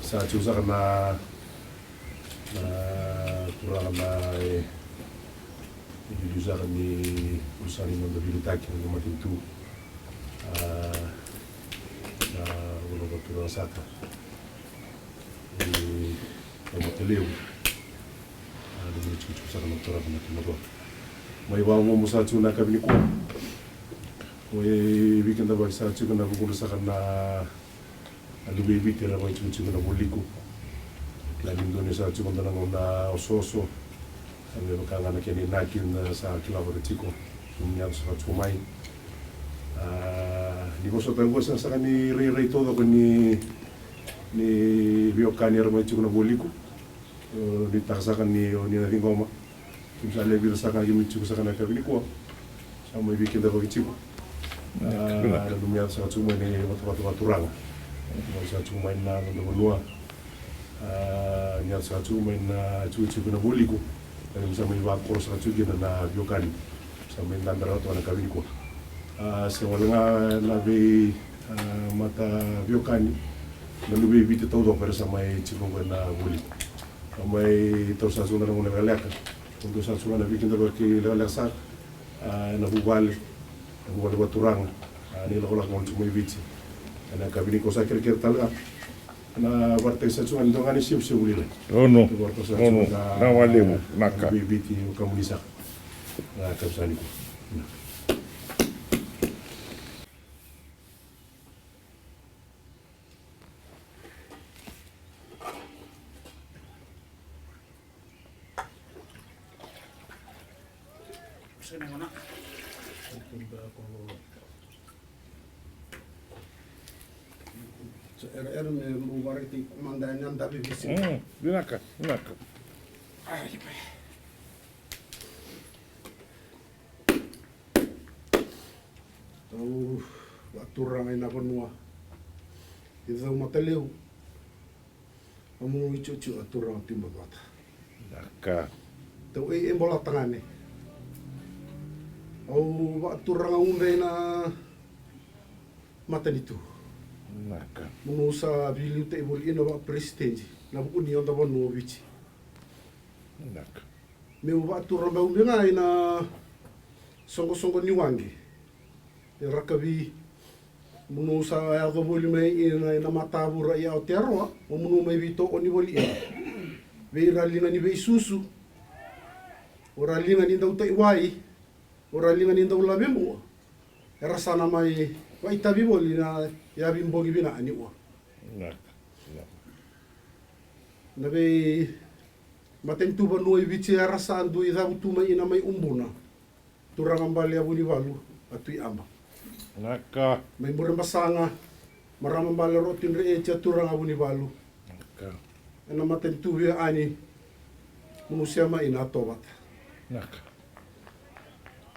Sa chusa na kurang na diusakan ni usani mobilidade ng matintu na ulo ko turang saka ang matileo dumi chusa na turang na timodo mai wa mo sa chuna kabini ko we weekend ba sa chuna na ko sa na alubi bitira ko chuna na buliko la Indonesia sa chuna na onda ososo ang mga na kini nakin sa kilawar tiko niya sa chumay di ko sa tango sa kani re todo ko ni biokani ro chiko na buliko di taksakan ni na tingoma kimsa lebi sa kani mi chiko sa kana kabili ko sa mo weekend ba chiko lumiya sa chumay ni watu-watu sa chumay na no niya sa chumay na chiko na buliko sa may wakor sa chugina na biokani sa may landarato na kabili ko sa wala nga labi mata biokani na lubi biti todo pero sa may chikong na buli may to sa suna ng nagalaka kung sa suna na bikin daw ki lalasa na buwal waturang nila ko lang kung may biti na kabili ko sa kirkir talaga na parte sa chungan dong ani siap uli no na wale mo naka bibiti o kamunisa na kapsani ko Era me Whangarei ti mandai nanda bibisi. Dinaka. Ai pa. Tau aturang ai na konua. Idau mataleu. Amu ichu aturang timba bata. Naka. Tau e embola tangane. Au aturang unde na matanitu. Naka. Munu sa biliu te boli ina wa presidente na uni onda wa no vici. Naka. Me wa turang ba undenga ina songo ni wangi. E rakabi munu sa ya go boli me ina matabura ia o terra o munu me vito oni boli ina. Ve ralinga ni ve susu. O ralinga ni dau tai wai. O ralinga ni dau labemo. Era sana mai wa itabi boli na ya bimbogi bina ani wa. Naka. Nabe matentu ba no ibichi arasa andu ida utuma ina mai umbuna. Turang ambali abuni walu atui amba. Naka. Mai mure masanga marama bala rotin re echa turang abuni walu. Naka. Ena matentu bi ani munusia ma ina tobat. Naka.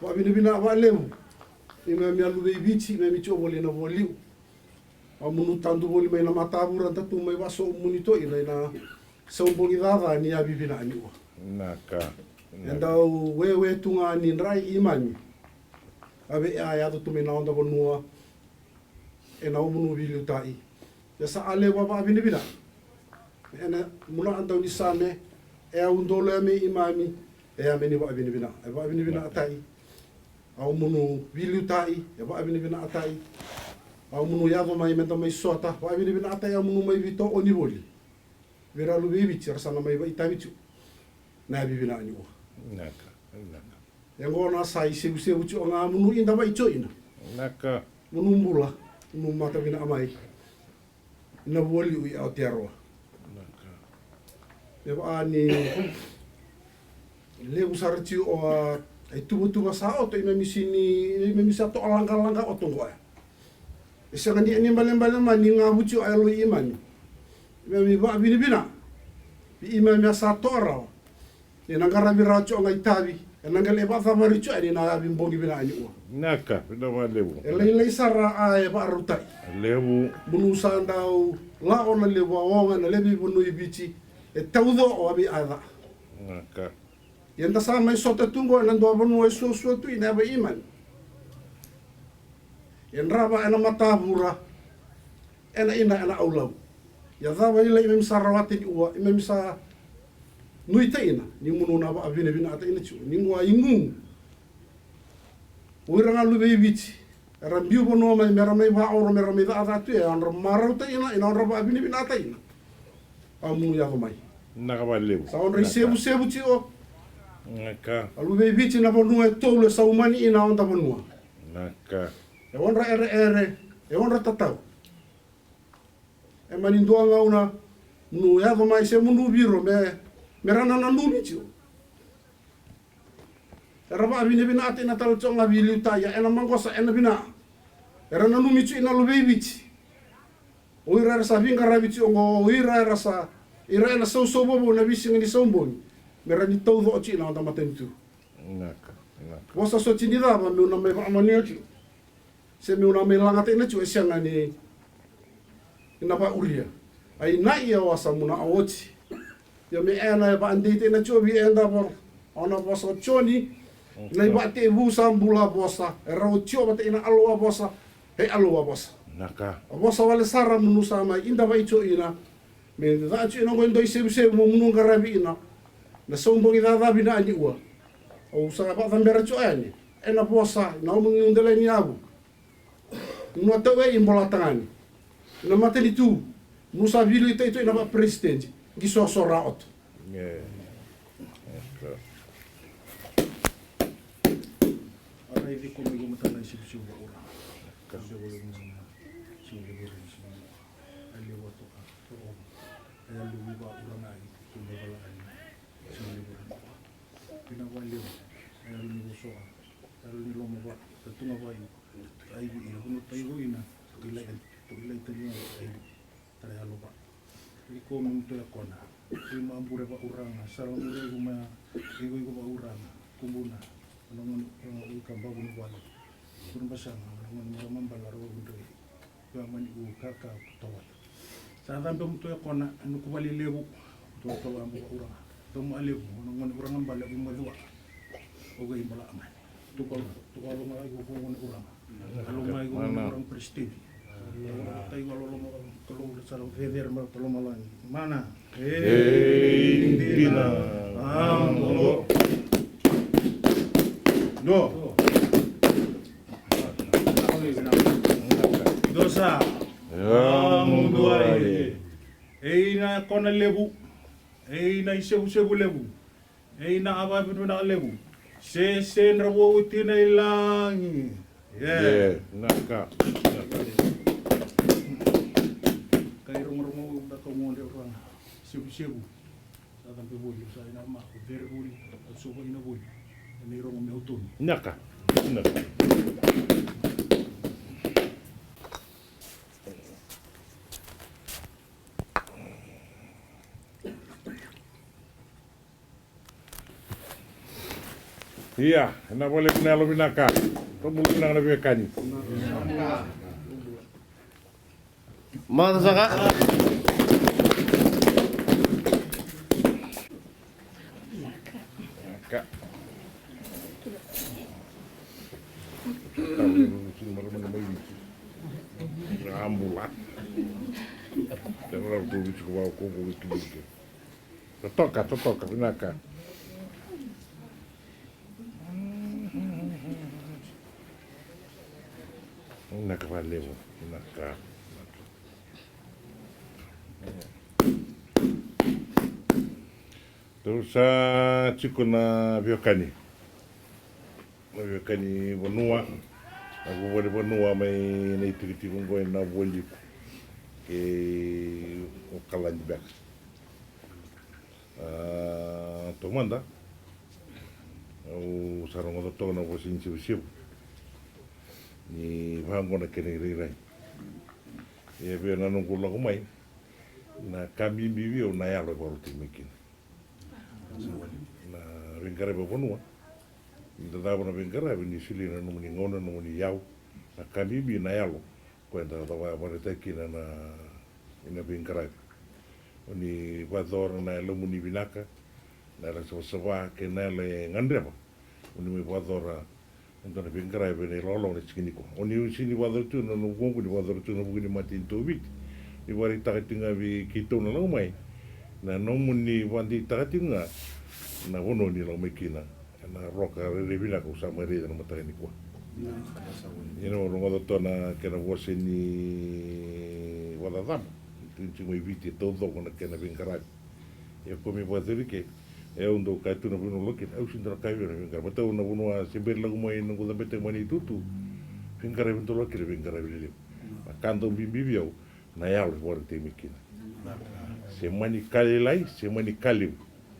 Wa bina wa leu. Ina mi alu ibichi me mi choboli na voliu. Amunu tandu boli mai na matabura tatu mai waso munito ina sa umbongi dada ni abibina ani wa. Naka. Endau wewe tunga ni rai imani. Abe ya tu me na onda bonua. Ena umunu biliu tai. Ya sa ale wa ba bini bina. Ena muna andau ni same e undole me imami e ameni wa bini bina. E ba bini bina atai. Au munu biliu tai e ba bini bina atai. Au munu ya mai menta mai sota wa bini bina atai au munu mai vito oni boli. Vera lu bibi sana mai vai tabichu. Na bibi na anyu. Naka. Naka. Yang ona sai se uchu nga munu inda vai choina. Naka. Munu mbula, munu mata bina amai. Na woli ui au tiarwa. Naka. Eba ani le usarchi o ai tuba sa o to ina misa to alanga o to ngoa. Isa ngani ani balen mani nga buchu ai lo imani. Mi ba bina bi ima mi sa tora ni nangara mi racho ngai tabi nangale ba fa maricho ani na bi mbongi bina ani o Naka. Pina wa lebu. ele sara ai ba rutai Lebu. bunu sandau la ona le wa na le bi bunu ibichi e taudo o abi ada Naka. yenda sa mai sota tungo na do bunu e so tu ina ba iman en raba ena matabura ena aulau ia dawa ila i memisa rawate ni ua, i memisa nui teina, ni munu na wa avine vina ata ina chu, ni ngua ingu. Uiranga luwe i viti, era miu bono mai mera mai wa oro mera mai da ata tue, anra marau teina, ina anra wa avine vina ata ina. Au munu ia mai. Naka wa lebu. Sa onra i sebu ti o. Naka. Aluwe i viti na bonua e tau le saumani ina onda bonua. Naka. E onra ere, e onra tatau. E manindua ngauna, nu ia mai se munu viro me rana na lumi tio. E raba avine vina ate na tala tonga vili utaya, e na mangosa e na vina. E rana lumi tio ina luwe i viti. O ira sa Whangarei viti o ngo, ira sa ira na sau bobo na visi ngani saumboni. Me rani tau dho oti ina onda matentu. Naka. Wasa so tini dava me una me vamani oti. Se me una me langa te na tio e sianga ni ina pa uria. Ai na ia wasa muna oti. Ia me ena e ba ande te na tio vi enda por ona wasa choni. Nei ba te vusa mbula wasa. E rau tio ba te ina aloa wasa. He aloa wasa. Naka. A wasa wale sara munu sa mai inda vai tio ina. Me da tio ina ngoi ndoi sebu mo munu ngarabi ina. Na sombongi da bina ani ua. O sa ba tambera tio ani. Ena wasa na umungi undele ni abu. Nua tau e imbola tangani. Na mateli tu. Nusa vili ito ina ba president. Giso so raot. Yeah. Ara hivi ko mi gumata sibu ora. Kasi wala mo na. Sibu ora sibu. Ali wato ka. Ay luwi ba ora na ay tulo wala ay. Sibu ora. Pinawali. Ay luwi so. Ay luwi lo mo ba. Tunga ba ay ina kuno tayo ina. Ilay tayo ay tare alo ba. Iko mo to yakona. Ima ambure ba uranga. Sarang ure guma igo ba uranga. Kumbuna. Nongon ikamba bunu wale. Kun basanga nongon maramam balaro bundu. Yaman u kaka tawat. Sa tambe muto yakona anu kubali lebu. To ambu uranga. To mo alebu nongon uranga bale bu madwa. Oga imbala aman. Tukalo ngai go ngon uranga. Kalau mai go orang presiden. Tai walo lo kalau sarang feder mar tolo malan. Mana? Dina. Ambo. No. Dosa. Whangarei. Eina kona lebu. Eina isebu lebu. Eina aba bina lebu. Se nrawo utina ilangi. Yeah. Naka. Kay rungo da ko mo de orang. Sebu. Sa tampe boli sa ina ma very boli. So ko ina boli. Ni rungo me utun. Naka. Iya, na boleh kena lebih nakal. Kau boleh kena lebih kani. Mana saka? Kak. Rambulat. Jangan tu bisu kau itu. Totoka, nakal. Naka valeu, naka. Terus chico na Whangarei. Whangarei bonua. Aku boleh bonua mai nei tiki ngoi na boli ke o Katonivere. Tomanda. O sarong o to na ko sinsiu. Ni Whangarei kene rai. E ve na no kula ko mai. Na kami bibi o na ya lo ko timekin. Na Whangarei ba bonua. Ida da bona Whangarei ni sili na no ni ngona no ni yau. Na kami bibi na ya lo. Ko enda da ba ba te kina na ina Whangarei. Oni vador na lo muni binaka. Na la so ke na le ngandreba. Oni me vadora então na Whangarei bene lolo ni skiniko oni usini wador tu no gongo ni wador tu no bugini matin to bit i wari takatinga vi ki tōna lau mai, na nomuni wandi takatinga, na wono ni lau mai kina, na roka revina ko sa mai na matai ni kwa. Rongo tona kena wase ni wadadam, tinti mai viti todo kona kena Whangarei. E komi waterike, e undo kai tuna puno lokin, au sinta kai vina Whangarei. Mata una unua semberi lagu mai nungu da bete mani tutu, Whangarei vinto lokin Whangarei Wiliame. Kanto bimbibi au, na yau le wara te mikina. Se mani kali lai, se mani kali,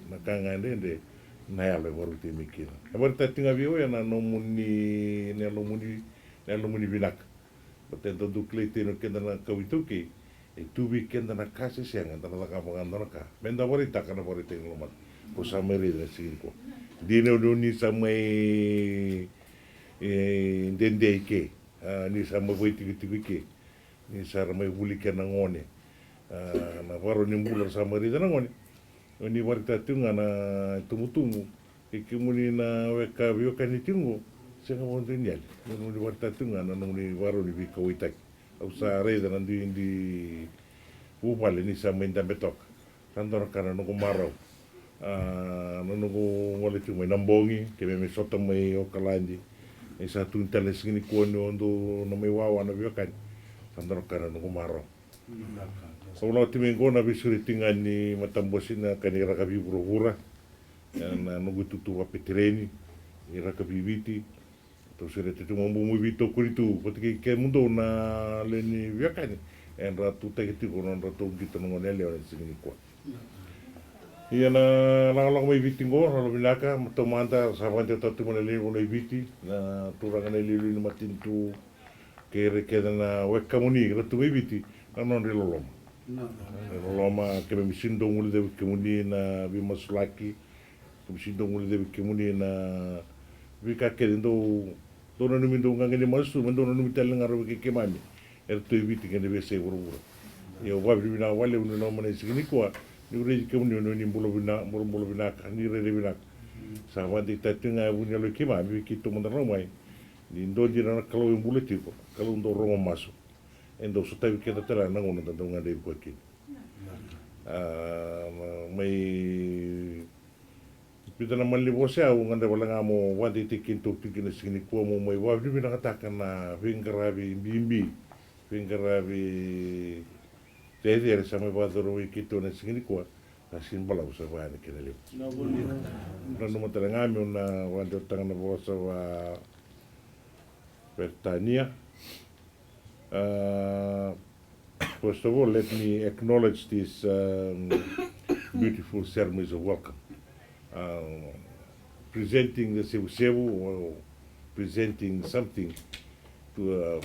na kanga ndende, na yau le wara te mikina. E wara tatinga vio ya na nomuni, ne alomuni vinaka. Patenta dukle teno kenda na kawituki, e tubi kenda na kasi sianga, tana taka maganda na ka. Menda wari taka na wari te ngolomat, ko sa meri na singko. Dine ni sa mai dende ike, ni sa mai waitiki ke. Ni sa mai huli ke na ngone. Na waro ni mula sa meri na ngone. Ni wari tatunga na tumutumu, e kimuni na weka vioka ni tingo, senga wonte niali. Ni wari tatunga na ni waro ni vika uitaki. Au sa reida na ndi upale ni sa mai ndambetoka. Kandora kana nuku marau. Nuku ngole tu mai nambongi, ke me sota mai o kalandi. E sa tuntale singini kuone ondo na mai wawa na vioka. Kandora kana nuku marau. Kau lau timi ngona visuri tinga ni matambosina kani rakabi buruhura. Na nugu tutu wapetireni, i rakabi viti. Tau sere te tumambu mui vito kuritu, patiki ke mundo na leni viakani. En Ratu teki tiko non Ratu kita nongonele o singini kwa. Ia na langalanga mai viti ngo, na lominaka, matomanta sabante tatu mana lini nei viti, na turanga nei lini matintu kere keda na weka muni, Ratu mai viti, na non riloloma. Riloloma ke me misindo nguli de wike muni na vimasulaki, ke misindo nguli de wike muni na vika kede ndo dona numi ndo ngangeni masu, mendona numi talenga rawi ke mami. Erto viti kende vese urura. Ia wabi bina wale unu na mana isigini kwa, ni ureji ke muni unu ni mbolo bina ka, ni rere bina ka. Sa wandi tatunga uni alo ke mami, ki to manda ramai, ni ndo jira na kalau yung bule tiko, kalau ndo rongo masu. Endo sotawi kenda tera nangona da ndonga de kwa kini. Mai pita na mali bose au ngande wala nga mo wadi tikin to tikin sini ko mo mai wa bi na kata na Whangarei bimbi Whangarei tede sa me ba doro kito na sini ko asin bala usa wa ni kenele na no mata nga mi na wadi tanga na bosa wa Pertania. First of all, let me acknowledge these beautiful ceremonies of welcome. Presenting the sewu or presenting something to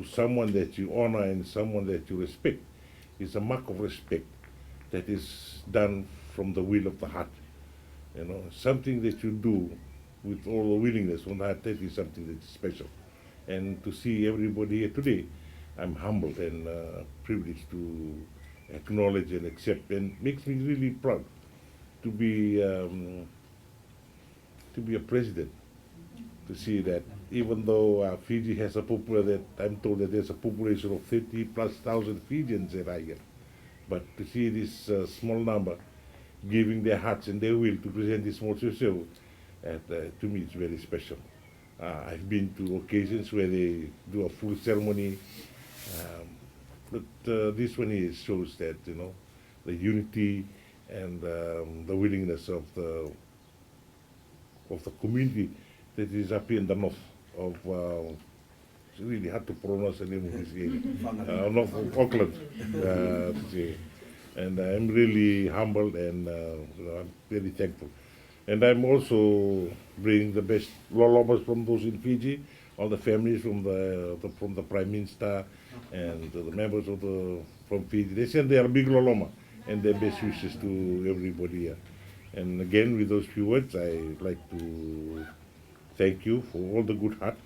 someone that you honor and someone that you respect is a mark of respect that is done from the will of the heart. You know, something that you do with all the willingness from the heart, that is something that is special. And to see everybody here today, I'm humbled and privileged to acknowledge and accept, and makes me really proud to be a president, to see that even though Fiji has a population, that I'm told that there's a population of 30,000+ Fijians that are here, but to see this small number giving their hearts and their will to present this small show, to me it's very special. I've been to occasions where they do a full ceremony, but this one here shows that, you know, the unity and the willingness of the community that is up in the north of it's really hard to pronounce the name of this area, north of Auckland, and I'm really humbled and I'm very thankful. And I'm also bringing the best lolomas from those in Fiji, all the families from the Prime Minister and the members of from Fiji. They send their big loloma and their best wishes to everybody here. And again, with those few words, I'd like to thank you for all the good heart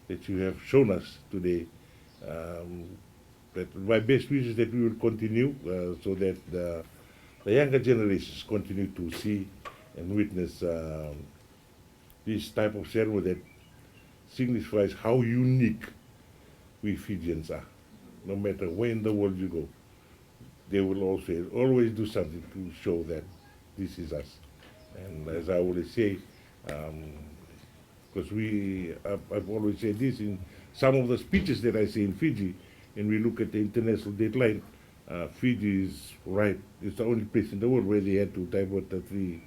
that you have shown us today. That my best wishes that we will continue so that the younger generations continue to see and witness this type of ceremony that signifies how unique we Fijians are. no matter where in the world you go, they will always do something to show that this is us. And as I always say, because I've always said this in some of the speeches that I say in Fiji, and we look at the international deadline, Fiji is right. It's the only place in the world where they had to divert the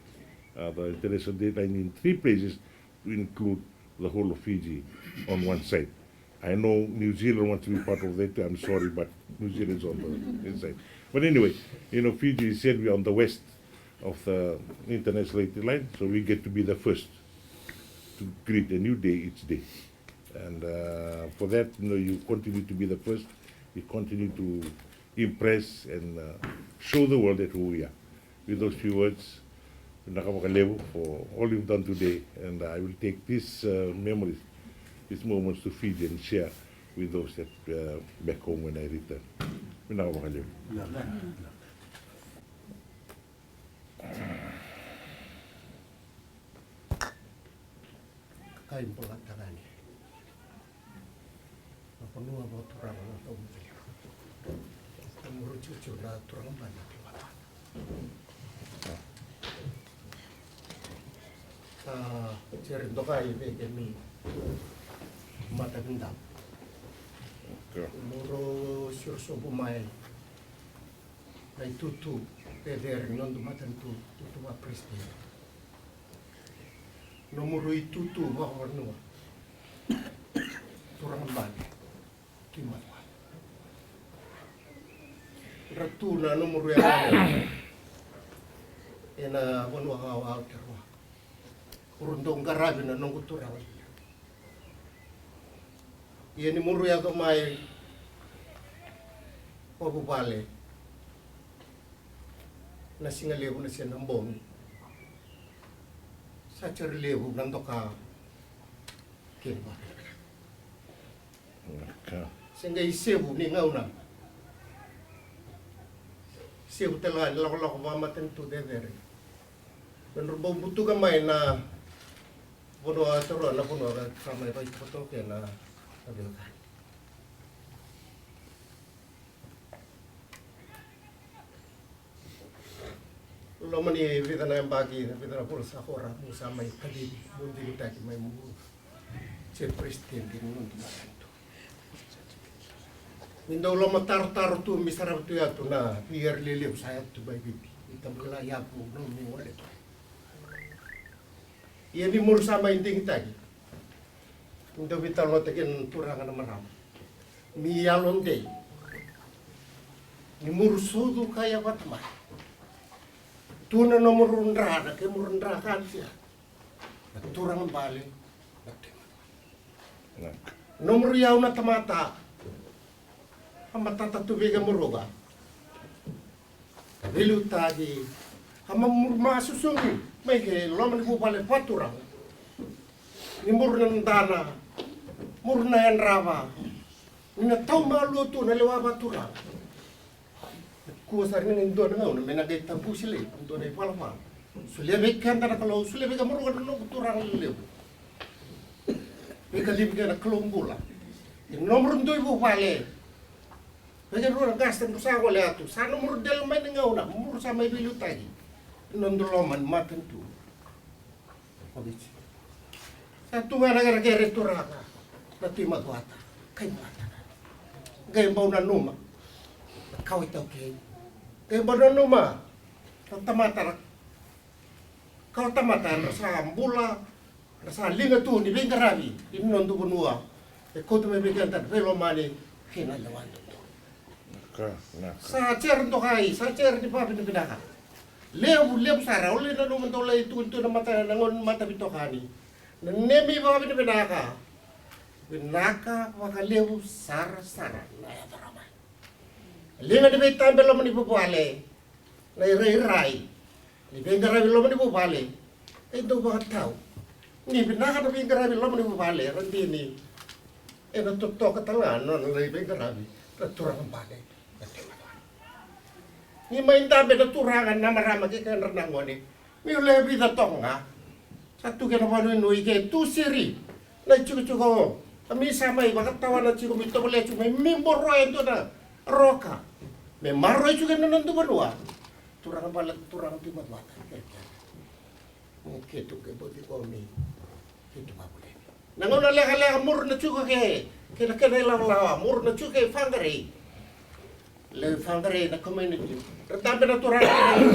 international deadline in 3 places to include the whole of Fiji on one side. I know New Zealand wants to be part of that. I'm sorry, but New Zealand is on the inside. But anyway, Fiji said we're on the west of the international deadline, so we get to be the first to greet a new day each day. And for that, you continue to be the first. You continue to impress and show the world that who we are. With those few words, for all you've done today, and I will take these memories, these moments to Fiji and share with those that back home when I return. Kain pola tarani. Apa nua bawa turang na tau mili. Tamuru cucu na turang mana tiwata. Cerin tokai beke mi mata gendam. Muro surso pumai. Nai tutu peder non tu matan tutu wa presiden. Nomor itu tu bahawa nua turang balik kimat Ratu na nomor yang ada ena wanua hawa terwa urundong garabi na nongku turang ia ni muru yang mai obu bale na singalebu na siya nambong sa cerlebu nandoka kenwa sehingga isebu ni ngauna sebu telah lok mama tentu dedere dan rumbong butuh kamai na bono atoro na bono kamai pai foto ke na abelka Lomani vidana yang bagi vidana pun sakora musama ikadi mundi utaki mai mu President di mundi makantu. Mindo loma tar tu misara tu ya tu na biar lele saya tu bai bibi. Itambula ya pu no mi wale. Ia ni mur sama inting tadi. Mindo vital no tekin turangan maram. Mi yalon dei. Ni mur sudu kaya batma. Tuna nomor rundrada ke murundra kan sia. Turang balik. Nomor yau na tamata. Hamata tatu bega muroga. Bilu tadi. Hama murma susungi. Mai ke loman ku balik paturang. Ni murnan dana. Murna yang rava. Ni tau malu tu na lewa paturang. Kuasar ni ndo na ngau mena gay tampu sile ndo na ipalama sule bekan tara kalau sule beka muru kan no turang leu beka lib kana klombula nomor ndo ibu pale beka ro gas tan sa ko le atu sa nomor del mai ngau na mur sa mai bilu tagi ndo loman maten tu obis satu ngara ngara kere turaka nati magwata kai mata gay bau na numa kau itau ke bodoh ma, kau tamata rasa ambula, rasa linga tu ni Whangarei, ini nontu benua, kau tu memang tak velo mani, kena lawan tu. Sacer untuk hai, sacer di bawah ini benar. Leu sarau, leu nanu mentolai itu mata nangon mata bitokani, nemi bawah ini benar. Benaka maka leu sara, naya drama. Linga di betan belum ni buale, lai rai, ni Whangarei belum ni buale, itu bahat tahu. Ni benar ada Whangarei belum ni buale, nanti ni, tuh ketangan non lai Whangarei, turang balik. Ni main tabe turangan nama ramah ke kan renang ni, mi lebih datang satu kena panu nui ke tu siri, lai cukup Kami samai bakatawan na chico mito boleh cuma memborro itu na roka. Memarro juga nanti berdua. Turang balik turang timat mata. Gitu ke bodi kami. Gitu apa boleh. Nangon leh mur na juga ke. Kena lawa mur na juga ke Whangarei. Le Whangarei na community. Retampe na turang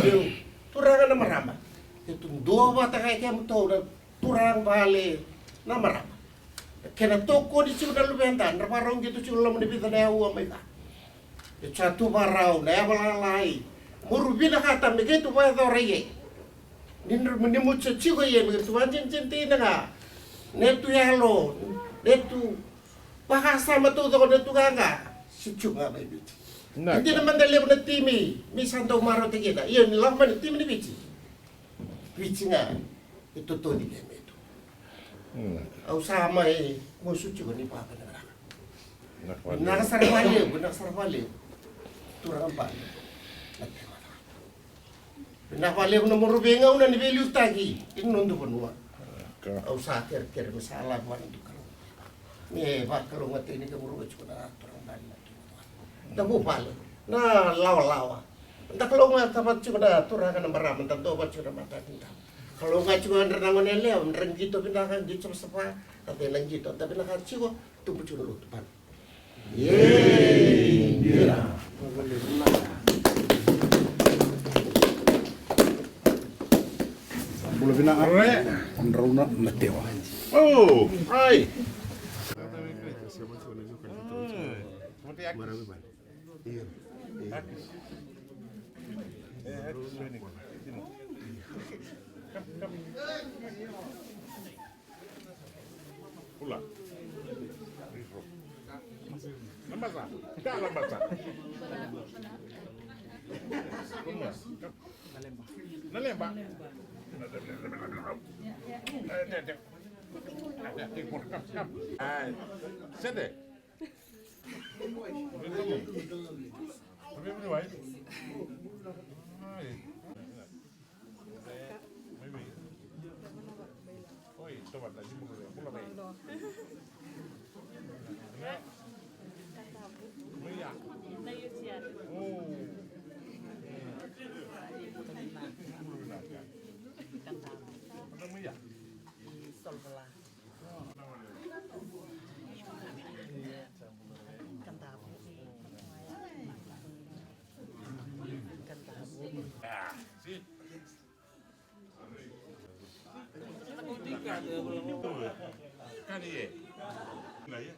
itu. Turang na marama. Itu dua bata kayak kamu tahu na turang balik na marama. Kena toko di sini dalam bentan, raparong gitu sih ulam di bintang ewa mereka. Satu barau, naya balalai. Murubina kata begitu banyak orang ye. Nindr menimut seciu ye begitu anjing cinti nega. Netu yalo, netu bahasa matu tu netu ganga. Seciu nggak begitu. Nanti nama dalam timi, misanto maro tegeda. Iya lama tim ni bici. Bici nggak itu tuh di game. Au sama musuh juga ni apa nak? Nak sarvale, turang apa? Nak balik nomor benga una ni value tagi, ini nundu penua. Au sakir masalah mana tu kalau. Ni pak kalau ngati ni kamu juga nak turang balik. Tak balik. Nah lawa. Tak kalau ngat dapat juga turang kan beram, tak tahu apa juga mata kita. Kalau nggak cuma renangan yang lewat, nereng gitu pindahan gitu sepa, tapi nang gitu, tapi nak cigo tunggu dulu depan. Yeay, dia. Boleh bina apa? Rauna natewa. Oh, hai. Pula. Lambasa. Tak lambasa. Nalemba. Sede. Oi, toma, tá de boa, bem. Kan iya. Nah ya.